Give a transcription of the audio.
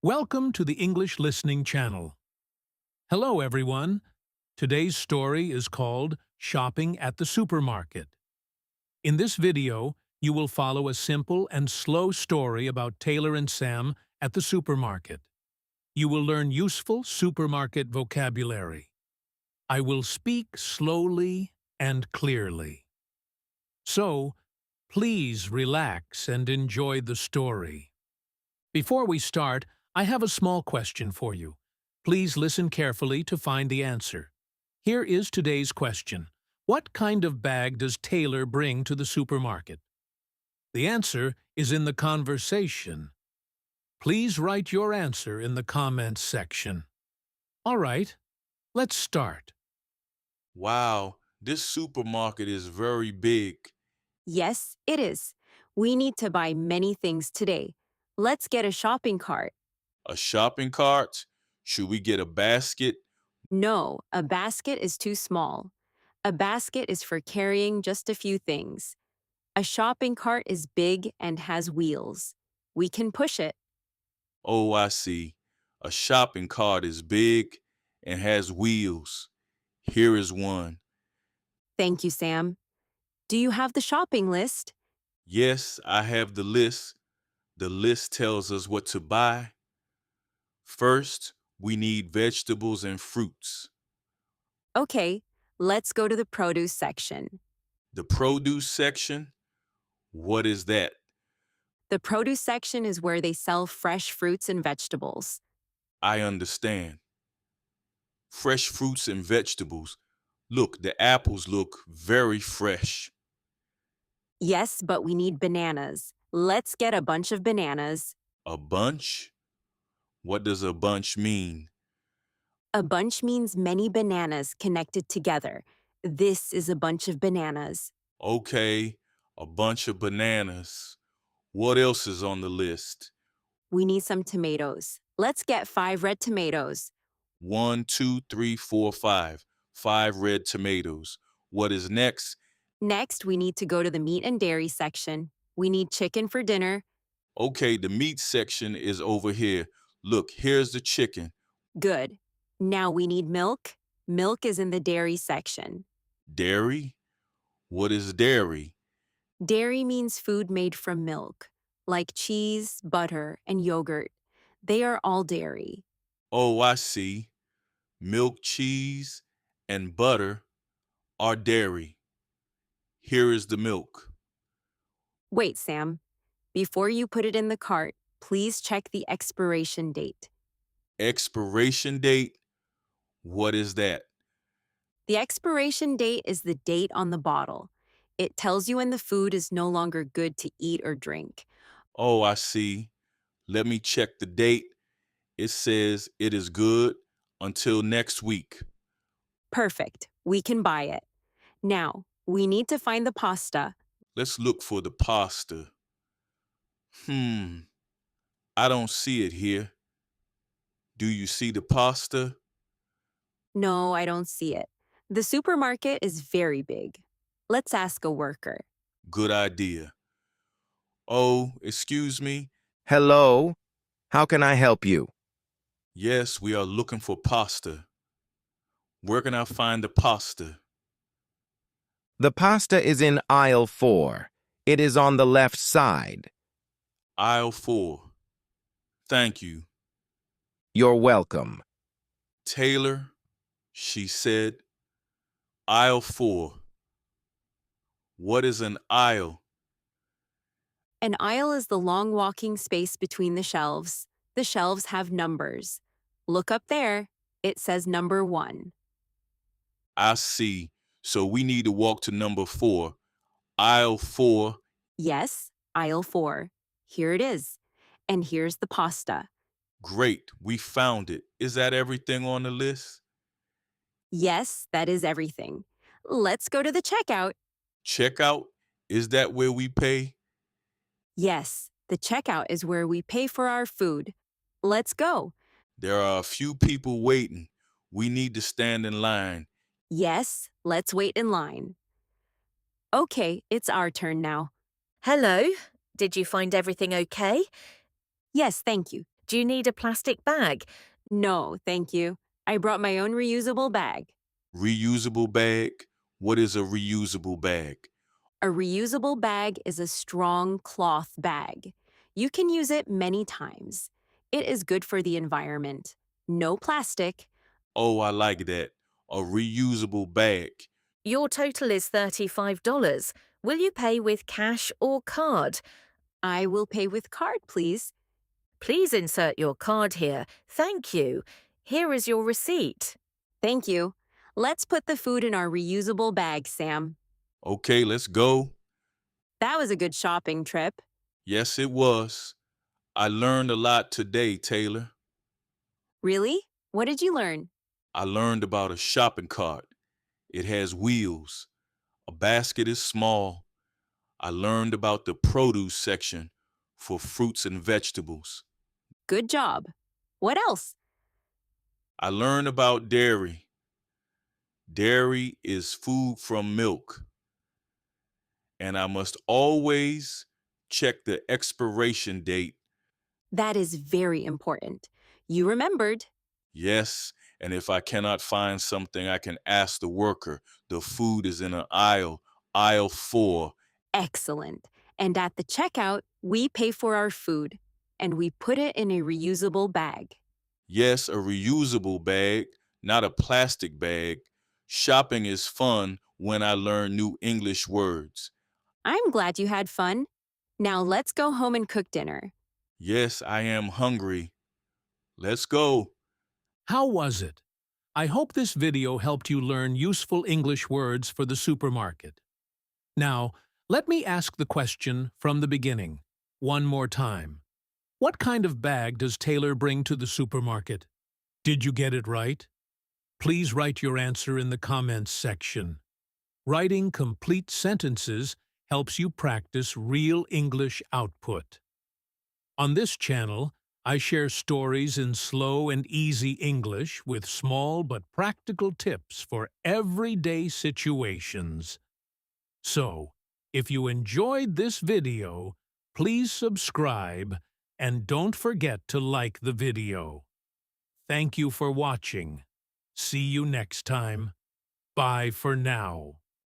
Welcome to the English Listening Channel. Hello, everyone. Today's story is called Shopping at the Supermarket. In this video, you will follow a simple and slow story about Taylor and Sam at the supermarket. You will learn useful supermarket vocabulary. I will speak slowly and clearly. So, please relax and enjoy the story. Before we start, I have a small question for you. Please listen carefully to find the answer. Here is today's question. What kind of bag does Taylor bring to the supermarket? The answer is in the conversation. Please write your answer in the comments section. All right, let's start. Wow, this supermarket is very big. Yes, it is. We need to buy many things today. Let's get a shopping cart. A shopping cart? Should we get a basket? No, a basket is too small. A basket is for carrying just a few things. A shopping cart is big and has wheels. We can push it. Oh, I see. A shopping cart is big and has wheels. Here is one. Thank you, Sam. Do you have the shopping list? Yes, I have the list. The list tells us what to buy. First, we need vegetables and fruits. Okay, let's go to the produce section. The produce section? What is that? The produce section is where they sell fresh fruits and vegetables. I understand. Fresh fruits and vegetables. Look, the apples look very fresh. Yes, but we need bananas. Let's get a bunch of bananas. A bunch? What does a bunch mean? A bunch means many bananas connected together. This is a bunch of bananas. Okay, a bunch of bananas. What else is on the list? We need some tomatoes. Let's get 5 red tomatoes. 1, 2, 3, 4, 5. 5 red tomatoes. What is next? Next, we need to go to the meat and dairy section. We need chicken for dinner. Okay, the meat section is over here. Look, here's the chicken. Good. Now we need milk. Milk is in the dairy section. Dairy? What is dairy? Dairy means food made from milk, like cheese, butter, and yogurt. They are all dairy. Oh, I see. Milk, cheese, and butter are dairy. Here is the milk. Wait, Sam. Before you put it in the cart, please check the expiration date. Expiration date? What is that? The expiration date is the date on the bottle. It tells you when the food is no longer good to eat or drink. Oh, I see. Let me check the date. It says it is good until next week. Perfect. We can buy it. Now, we need to find the pasta. Let's look for the pasta. I don't see it here. Do you see the pasta? No, I don't see it. The supermarket is very big. Let's ask a worker. Good idea. Oh, excuse me. Hello, how can I help you? Yes, we are looking for pasta. Where can I find the pasta? The pasta is in aisle 4. It is on the left side. Aisle 4. Thank you. You're welcome. Taylor, she said. Aisle 4. What is an aisle? An aisle is the long walking space between the shelves. The shelves have numbers. Look up there. It says number 1. I see. So we need to walk to number 4. Aisle 4. Yes, aisle 4. Here it is. And here's the pasta. Great, we found it. Is that everything on the list? Yes, that is everything. Let's go to the checkout. Checkout? Is that where we pay? Yes, the checkout is where we pay for our food. Let's go. There are a few people waiting. We need to stand in line. Yes, let's wait in line. Okay, it's our turn now. Hello. Did you find everything okay? Yes, thank you. Do you need a plastic bag? No, thank you. I brought my own reusable bag. Reusable bag? What is a reusable bag? A reusable bag is a strong cloth bag. You can use it many times. It is good for the environment. No plastic. Oh, I like that. A reusable bag. Your total is $35. Will you pay with cash or card? I will pay with card, please. Please insert your card here. Thank you. Here is your receipt. Thank you. Let's put the food in our reusable bag, Sam. Okay, let's go. That was a good shopping trip. Yes, it was. I learned a lot today, Taylor. Really? What did you learn? I learned about a shopping cart. It has wheels. A basket is small. I learned about the produce section for fruits and vegetables. Good job. What else? I learned about dairy. Dairy is food from milk. And I must always check the expiration date. That is very important. You remembered. Yes, and if I cannot find something, I can ask the worker. The food is in an aisle, aisle 4. Excellent. And at the checkout, we pay for our food, and we put it in a reusable bag. Yes, a reusable bag, not a plastic bag. Shopping is fun when I learn new English words. I'm glad you had fun. Now let's go home and cook dinner. Yes, I am hungry. Let's go. How was it? I hope this video helped you learn useful English words for the supermarket. Now, let me ask the question from the beginning, one more time. What kind of bag does Taylor bring to the supermarket? Did you get it right? Please write your answer in the comments section. Writing complete sentences helps you practice real English output. On this channel, I share stories in slow and easy English with small but practical tips for everyday situations. So, if you enjoyed this video, please subscribe and don't forget to like the video. Thank you for watching. See you next time. Bye for now.